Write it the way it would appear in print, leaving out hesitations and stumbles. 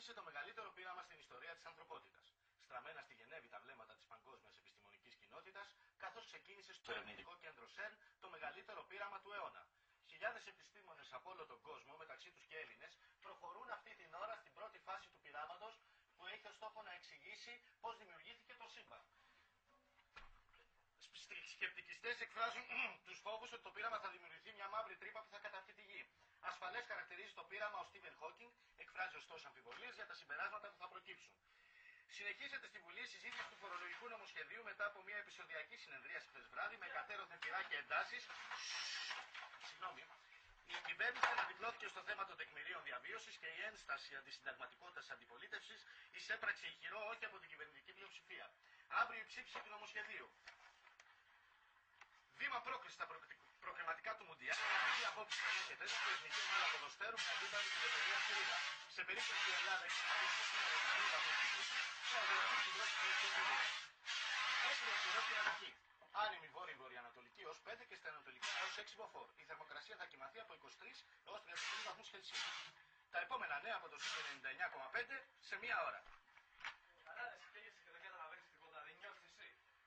άρχισε το μεγαλύτερο πείραμα στην ιστορία της ανθρωπότητας. Στραμμένα στη Γενέβη τα βλέμματα της παγκόσμιας επιστημονικής κοινότητας, καθώς ξεκίνησε στο ερευνητικό κέντρο ΣΕΡΝ το μεγαλύτερο πείραμα του αιώνα. Χιλιάδες επιστήμονες από όλο τον κόσμο, μεταξύ τους και Έλληνες, προχωρούν αυτή την ώρα στην πρώτη φάση του πειράματος που έχει ως στόχο να εξηγήσει πώς δημιουργήθηκε το σύμπαν. Σκεπτικιστές εκφράζουν τους φόβους ότι το πείραμα θα δημιουργηθεί μια μαύρη τρύπα που θα καταρρεύσει τη γη. Ασφαλές χαρακτηρίζει το πείραμα ο Στίβεν Χόκινγκ, εκφράζει ωστόσο αμφιβολίες για τα συμπεράσματα που θα προκύψουν. Συνεχίζεται στη Βουλή η συζήτηση του φορολογικού νομοσχεδίου μετά από μια επεισοδιακή συνεδρίαση χθες βράδυ με κατέρωθεν πειρά και εντάσεις. Η κυβέρνηση αναδιπλώθηκε στο θέμα των τεκμηρίων διαβίωσης και η ένσταση αντισυνταγματικότητας της αντιπολίτευσης εισέπραξε ηχηρό όχι από την κυβερνητική πλειοψηφία. Αύριο η ψήφιση του νομοσχεδίου. Βήμα πρόκληση στα προκριματικά του Μουντιάλ, η απόψη έρχεται στην εθνική ομάδα ποδοσφαίρου που αντίπαλη στην εταιρεία Συρίδα. Σε περίπτωση που η Ελλάδα έχει στηρίξει σήμερα την Συρίδα από την Κύπρο, θα οδηγηθεί στην πρώτη θέση του Μουντιάλ. Έχει ολοκληρώσει την Αττική. Άνεμη βόρειο-βορειοανατολική έως 5 και στα ανατολικά έως 6 μποφόρ. Η θερμοκρασία θα κοιμαθεί από 23 έως 33 βαθμούς Κελσίου. Τα επόμενα νέα από το ΣΥΠ 99,5 σε μία ώρα.